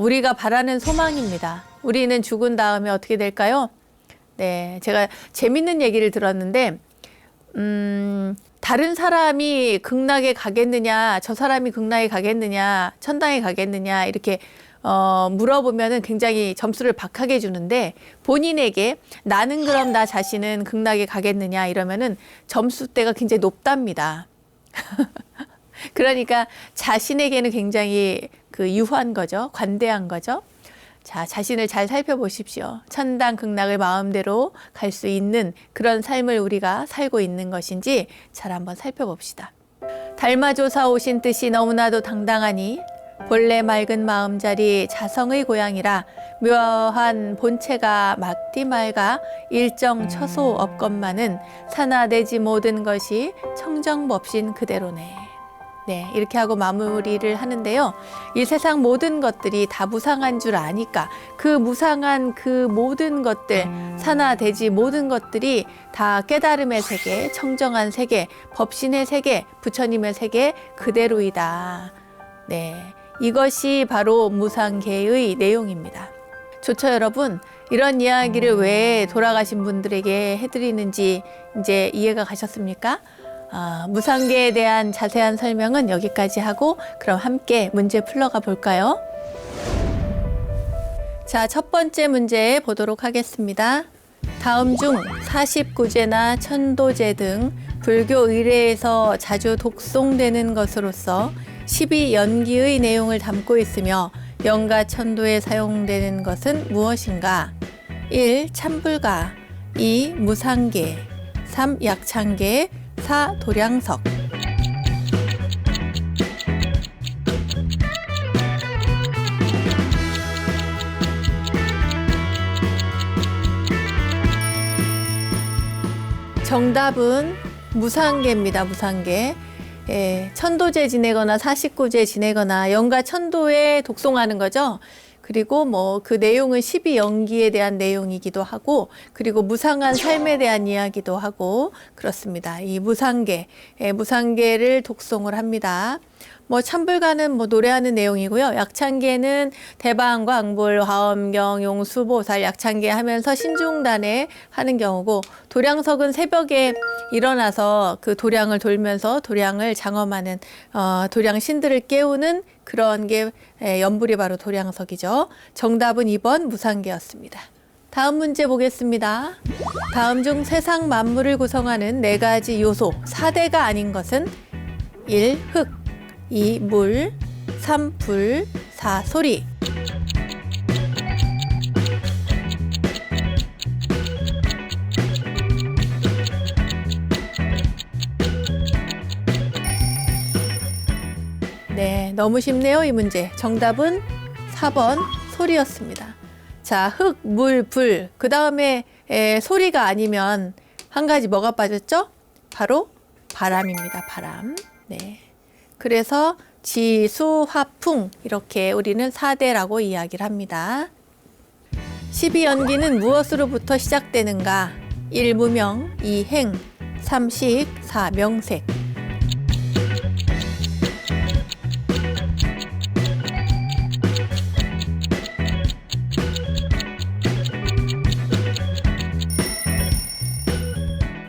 우리가 바라는 소망입니다. 우리는 죽은 다음에 어떻게 될까요? 네, 제가 재밌는 얘기를 들었는데 다른 사람이 극락에 가겠느냐, 저 사람이 극락에 가겠느냐, 천당에 가겠느냐 이렇게 물어보면은 굉장히 점수를 박하게 주는데 본인에게 나는 그럼 나 자신은 극락에 가겠느냐 이러면은 점수대가 굉장히 높답니다. 그러니까 자신에게는 굉장히 유한 거죠. 관대한 거죠. 자, 자신을 잘 살펴보십시오. 천당 극락을 마음대로 갈 수 있는 그런 삶을 우리가 살고 있는 것인지 잘 한번 살펴봅시다. 달마조사 오신 뜻이 너무나도 당당하니 본래 맑은 마음자리 자성의 고향이라 묘한 본체가 막디 맑아 일정 처소 없건만은 산화되지 모든 것이 청정법신 그대로네. 네, 이렇게 하고 마무리를 하는데요. 이 세상 모든 것들이 다 무상한 줄 아니까 그 무상한 그 모든 것들, 산화되지 모든 것들이 다 깨달음의 세계, 청정한 세계, 법신의 세계, 부처님의 세계 그대로이다. 네, 이것이 바로 무상계의 내용입니다. 좋죠, 여러분? 이런 이야기를 왜 돌아가신 분들에게 해드리는지 이제 이해가 가셨습니까? 무상계에 대한 자세한 설명은 여기까지 하고 그럼 함께 문제 풀러가 볼까요? 자, 첫 번째 문제 보도록 하겠습니다. 다음 중 49제나 천도제 등 불교 의례에서 자주 독송되는 것으로서 12연기의 내용을 담고 있으며 연가 천도에 사용되는 것은 무엇인가? 1. 참불가 2. 무상계 3. 약창계 4. 도량석. 정답은 무상계입니다. 무상계. 예, 천도제 지내거나 49제 지내거나 연가 천도에 독송하는 거죠. 그리고 뭐 그 내용은 12연기에 대한 내용이기도 하고 그리고 무상한 삶에 대한 이야기도 하고 그렇습니다. 이 무상계, 무상계를 독송을 합니다. 뭐 참불가는 뭐 노래하는 내용이고요. 약창계는 대방과 앙불, 화엄경, 용수보살, 약창계 하면서 신중단에 하는 경우고 도량석은 새벽에 일어나서 그 도량을 돌면서 도량을 장엄하는 도량 신들을 깨우는 그런 게 연불이 바로 도량석이죠. 정답은 2번 무상계였습니다. 다음 문제 보겠습니다. 다음 중 세상 만물을 구성하는 4가지 요소 4대가 아닌 것은 1. 흙 2. 물 3. 불 4. 소리. 네, 너무 쉽네요, 이 문제. 정답은 4번 소리였습니다. 자, 흙, 물, 불. 그 다음에 소리가 아니면 한 가지 뭐가 빠졌죠? 바로 바람입니다. 바람. 네. 그래서 지, 수, 화, 풍 이렇게 우리는 4대라고 이야기를 합니다. 12연기는 무엇으로부터 시작되는가? 1. 무명 2. 행 3. 식 4. 명색.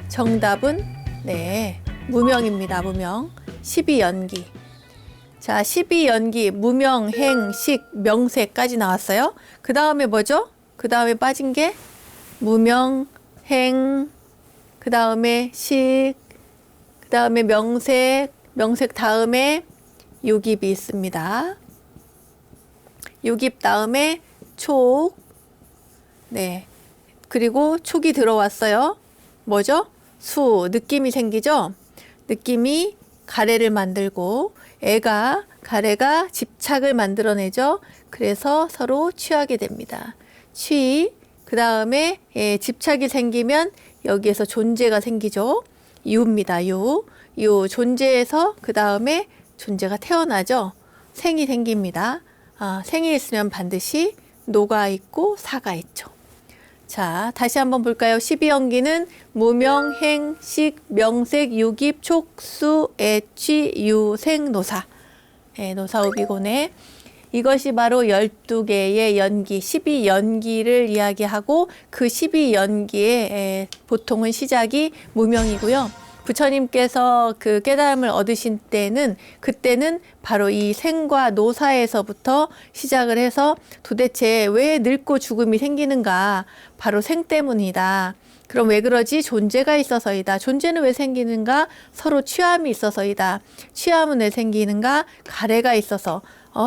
정답은 네, 무명입니다. 무명. 12연기. 자, 12연기, 무명, 행, 식, 명색까지 나왔어요. 그 다음에 뭐죠? 그 다음에 빠진 게 무명, 행, 그 다음에 식, 그 다음에 명색, 명색 다음에 유깁이 있습니다. 유깁 다음에 촉, 네, 그리고 촉이 들어왔어요. 뭐죠? 수, 느낌이 생기죠? 느낌이 가래를 만들고 가래가 집착을 만들어내죠. 그래서 서로 취하게 됩니다. 그 다음에 집착이 생기면 여기에서 존재가 생기죠. 유입니다. 유 존재에서 그 다음에 존재가 태어나죠. 생이 생깁니다. 생이 있으면 반드시 노가 있고 사가 있죠. 자, 다시 한번 볼까요? 12연기는 무명, 행, 식, 명색, 유깁, 촉, 수, 애취, 유, 생, 노사. 노사우비고네. 이것이 바로 12개의 연기, 12연기를 이야기하고 그 12연기의 보통은 시작이 무명이고요. 부처님께서 그 깨달음을 얻으신 때는 그때는 바로 이 생과 노사에서부터 시작을 해서 도대체 왜 늙고 죽음이 생기는가? 바로 생 때문이다. 그럼 왜 그러지? 존재가 있어서이다. 존재는 왜 생기는가? 서로 취함이 있어서이다. 취함은 왜 생기는가? 가래가 있어서.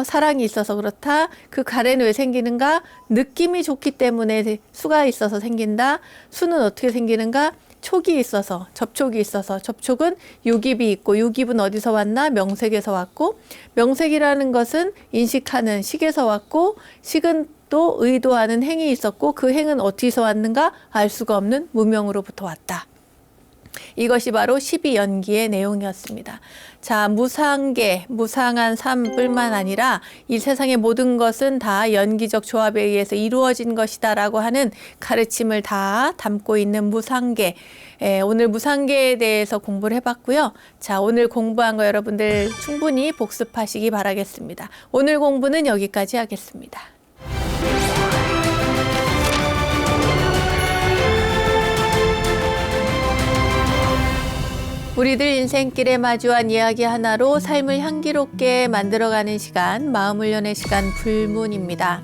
사랑이 있어서 그렇다. 그 가래는 왜 생기는가? 느낌이 좋기 때문에 수가 있어서 생긴다. 수는 어떻게 생기는가? 촉이 있어서, 접촉이 있어서, 접촉은 유깁이 있고, 유깁은 어디서 왔나? 명색에서 왔고, 명색이라는 것은 인식하는 식에서 왔고, 식은 또 의도하는 행이 있었고 그 행은 어디서 왔는가 알 수가 없는 무명으로부터 왔다. 이것이 바로 12연기의 내용이었습니다. 자, 무상계, 무상한 삶뿐만 아니라 이 세상의 모든 것은 다 연기적 조합에 의해서 이루어진 것이다라고 하는 가르침을 다 담고 있는 무상계. 오늘 무상계에 대해서 공부를 해봤고요. 자, 오늘 공부한 거 여러분들 충분히 복습하시기 바라겠습니다. 오늘 공부는 여기까지 하겠습니다. 우리들 인생길에 마주한 이야기 하나로 삶을 향기롭게 만들어가는 시간, 마음을 여는 시간 불문입니다.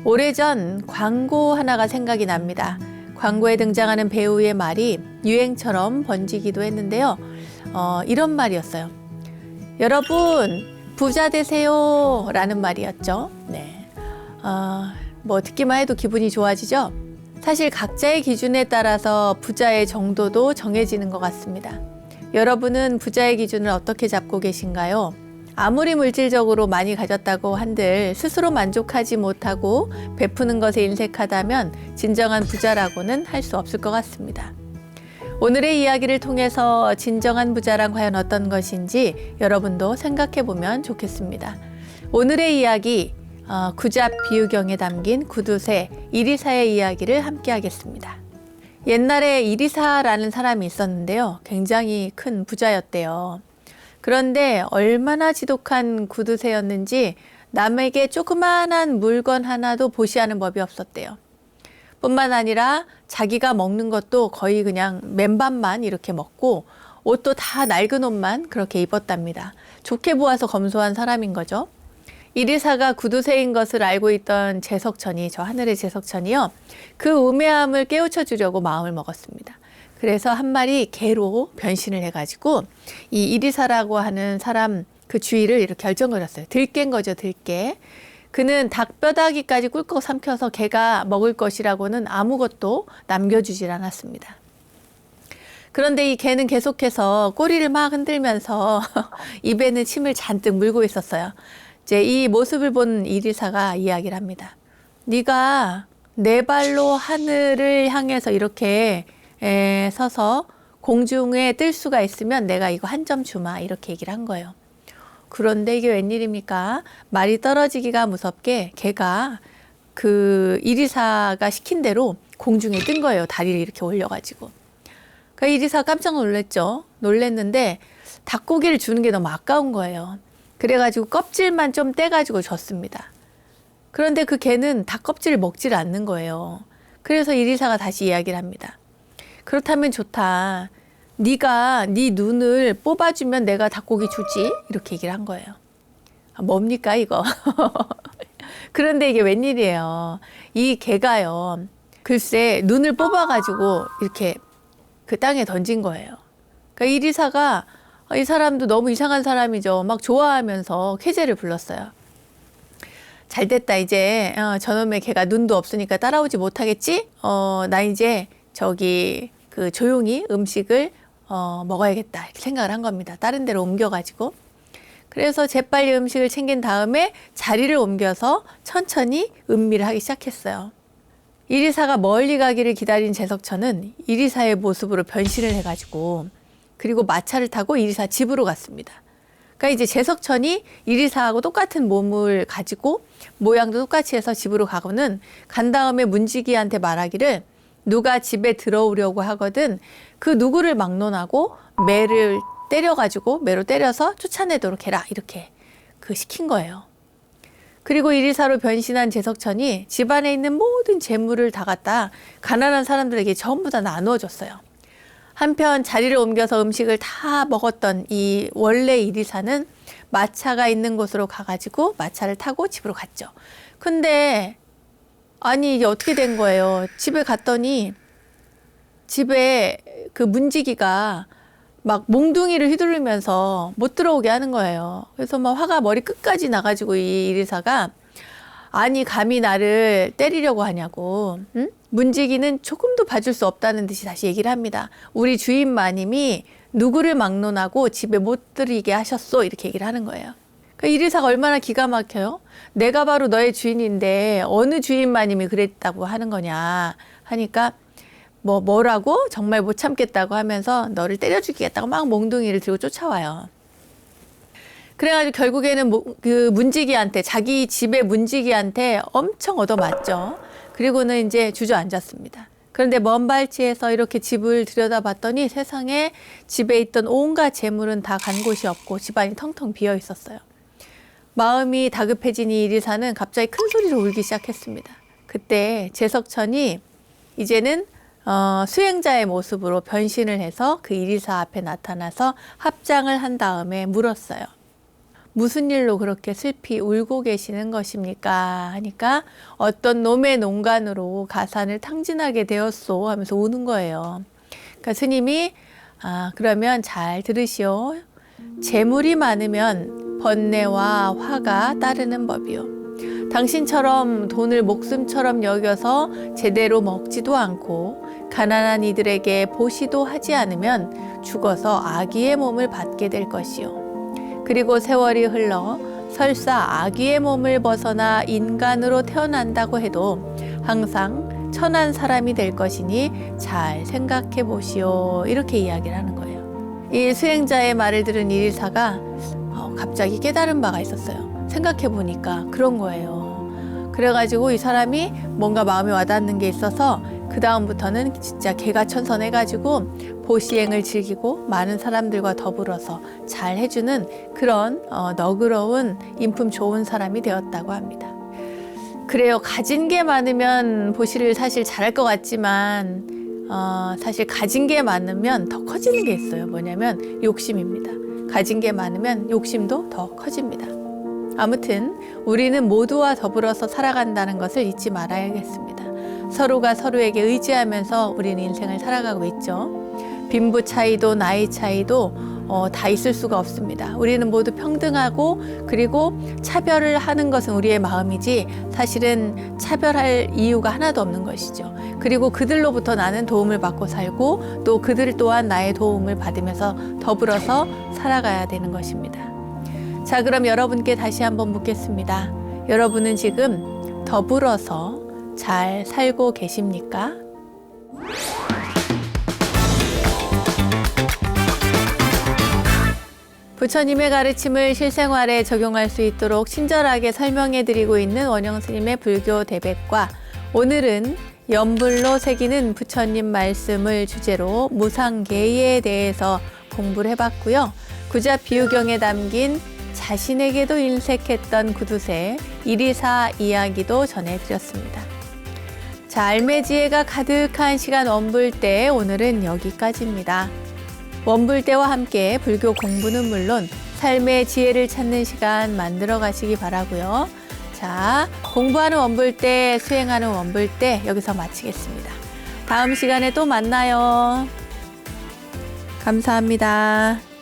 오래전 광고 하나가 생각이 납니다. 광고에 등장하는 배우의 말이 유행처럼 번지기도 했는데요. 이런 말이었어요. 여러분, 부자 되세요 라는 말이었죠. 네. 뭐 듣기만 해도 기분이 좋아지죠? 사실 각자의 기준에 따라서 부자의 정도도 정해지는 것 같습니다. 여러분은 부자의 기준을 어떻게 잡고 계신가요? 아무리 물질적으로 많이 가졌다고 한들 스스로 만족하지 못하고 베푸는 것에 인색하다면 진정한 부자라고는 할 수 없을 것 같습니다. 오늘의 이야기를 통해서 진정한 부자란 과연 어떤 것인지 여러분도 생각해 보면 좋겠습니다. 오늘의 이야기, 구잡 비유경에 담긴 구두쇠 이리사의 이야기를 함께 하겠습니다. 옛날에 이리사라는 사람이 있었는데요. 굉장히 큰 부자였대요. 그런데 얼마나 지독한 구두쇠였는지 남에게 조그마한 물건 하나도 보시하는 법이 없었대요. 뿐만 아니라 자기가 먹는 것도 거의 그냥 맨밥만 이렇게 먹고 옷도 다 낡은 옷만 그렇게 입었답니다. 좋게 보아서 검소한 사람인 거죠. 이리사가 구두쇠인 것을 알고 있던 제석천이, 저 하늘의 제석천이요, 그 우매함을 깨우쳐 주려고 마음을 먹었습니다. 그래서 한 마리 개로 변신을 해가지고 이 이리사라고 하는 사람 그 주위를 이렇게 결정거렸어요. 들깬 거죠, 들깨. 그는 닭 뼈다귀까지 꿀꺽 삼켜서 개가 먹을 것이라고는 아무것도 남겨주질 않았습니다. 그런데 이 개는 계속해서 꼬리를 막 흔들면서 입에는 침을 잔뜩 물고 있었어요. 이제 이 모습을 본 이리사가 이야기를 합니다. 네가 네 발로 하늘을 향해서 이렇게 서서 공중에 뜰 수가 있으면 내가 이거 한 점 주마, 이렇게 얘기를 한 거예요. 그런데 이게 웬일입니까? 말이 떨어지기가 무섭게 개가 그 이리사가 시킨 대로 공중에 뜬 거예요. 다리를 이렇게 올려가지고. 그러니까 이리사 깜짝 놀랐죠. 놀랬는데 닭고기를 주는 게 너무 아까운 거예요. 그래가지고 껍질만 좀 떼가지고 줬습니다. 그런데 그 개는 닭 껍질을 먹지를 않는 거예요. 그래서 이리사가 다시 이야기를 합니다. 그렇다면 좋다. 네가 네 눈을 뽑아주면 내가 닭고기 주지. 이렇게 얘기를 한 거예요. 뭡니까 이거. 그런데 이게 웬일이에요. 이 개가요. 글쎄 눈을 뽑아가지고 이렇게 그 땅에 던진 거예요. 그러니까 이리사가 이 사람도 너무 이상한 사람이죠. 막 좋아하면서 쾌재를 불렀어요. 잘 됐다. 이제 저놈의 개가 눈도 없으니까 따라오지 못하겠지? 나 이제 저기 그 조용히 음식을 먹어야겠다. 이렇게 생각을 한 겁니다. 다른 데로 옮겨가지고. 그래서 재빨리 음식을 챙긴 다음에 자리를 옮겨서 천천히 음미를 하기 시작했어요. 이리사가 멀리 가기를 기다린 제석천은 이리사의 모습으로 변신을 해가지고 그리고 마차를 타고 이리사 집으로 갔습니다. 그러니까 이제 제석천이 이리사하고 똑같은 몸을 가지고 모양도 똑같이 해서 집으로 가고는 간 다음에 문지기한테 말하기를 누가 집에 들어오려고 하거든 그 누구를 막론하고 매를 때려가지고 매로 때려서 쫓아내도록 해라 이렇게 그 시킨 거예요. 그리고 이리사로 변신한 제석천이 집안에 있는 모든 재물을 다 갖다 가난한 사람들에게 전부 다 나누어 줬어요. 한편 자리를 옮겨서 음식을 다 먹었던 이 원래 이리사는 마차가 있는 곳으로 가가지고 마차를 타고 집으로 갔죠. 근데 아니 이게 어떻게 된 거예요? 집에 갔더니 집에 그 문지기가 막 몽둥이를 휘두르면서 못 들어오게 하는 거예요. 그래서 막 화가 머리 끝까지 나가지고 이 이리사가 아니 감히 나를 때리려고 하냐고. 응? 문지기는 조금도 봐줄 수 없다는 듯이 다시 얘기를 합니다. 우리 주인 마님이 누구를 막론하고 집에 못 들이게 하셨소 이렇게 얘기를 하는 거예요. 이리사가 얼마나 기가 막혀요? 내가 바로 너의 주인인데 어느 주인마님이 그랬다고 하는 거냐 하니까 뭐라고? 정말 못 참겠다고 하면서 너를 때려 죽이겠다고 막 몽둥이를 들고 쫓아와요. 그래가지고 결국에는 그 문지기한테, 자기 집의 문지기한테 엄청 얻어맞죠. 그리고는 이제 주저앉았습니다. 그런데 먼 발치에서 이렇게 집을 들여다봤더니 세상에 집에 있던 온갖 재물은 다 간 곳이 없고 집안이 텅텅 비어 있었어요. 마음이 다급해진 이 이리사는 갑자기 큰 소리로 울기 시작했습니다. 그때 제석천이 이제는 수행자의 모습으로 변신을 해서 그 이리사 앞에 나타나서 합장을 한 다음에 물었어요. 무슨 일로 그렇게 슬피 울고 계시는 것입니까? 하니까 어떤 놈의 농간으로 가산을 탕진하게 되었소 하면서 우는 거예요. 그러니까 스님이 그러면 잘 들으시오. 재물이 많으면 번뇌와 화가 따르는 법이요. 당신처럼 돈을 목숨처럼 여겨서 제대로 먹지도 않고 가난한 이들에게 보시도 하지 않으면 죽어서 아기의 몸을 받게 될 것이요. 그리고 세월이 흘러 설사 아기의 몸을 벗어나 인간으로 태어난다고 해도 항상 천한 사람이 될 것이니 잘 생각해 보시오. 이렇게 이야기를 하는 거예요. 이 수행자의 말을 들은 이리사가 갑자기 깨달은 바가 있었어요. 생각해 보니까 그런 거예요. 그래가지고 이 사람이 뭔가 마음에 와닿는 게 있어서 그 다음부터는 진짜 개가천선해가지고 보시행을 즐기고 많은 사람들과 더불어서 잘 해주는 그런 너그러운 인품 좋은 사람이 되었다고 합니다. 그래요. 가진 게 많으면 보시를 사실 잘할 것 같지만 사실 가진 게 많으면 더 커지는 게 있어요. 뭐냐면 욕심입니다. 가진 게 많으면 욕심도 더 커집니다. 아무튼 우리는 모두와 더불어서 살아간다는 것을 잊지 말아야겠습니다. 서로가 서로에게 의지하면서 우리는 인생을 살아가고 있죠. 빈부 차이도 나이 차이도 다 있을 수가 없습니다. 우리는 모두 평등하고 그리고 차별을 하는 것은 우리의 마음이지 사실은 차별할 이유가 하나도 없는 것이죠. 그리고 그들로부터 나는 도움을 받고 살고 또 그들 또한 나의 도움을 받으면서 더불어서 살아가야 되는 것입니다. 자, 그럼 여러분께 다시 한번 묻겠습니다. 여러분은 지금 더불어서 잘 살고 계십니까? 부처님의 가르침을 실생활에 적용할 수 있도록 친절하게 설명해 드리고 있는 원영 스님의 불교 대백과 오늘은 연불로 새기는 부처님 말씀을 주제로 무상계에 대해서 공부를 해봤고요. 구자 비유경에 담긴 자신에게도 인색했던 구두쇠 이리사 이야기도 전해드렸습니다. 자, 알매지혜가 가득한 시간 원불대 오늘은 여기까지입니다. 원불대와 함께 불교 공부는 물론 삶의 지혜를 찾는 시간 만들어 가시기 바라고요. 자, 공부하는 원불대, 수행하는 원불대 여기서 마치겠습니다. 다음 시간에 또 만나요. 감사합니다.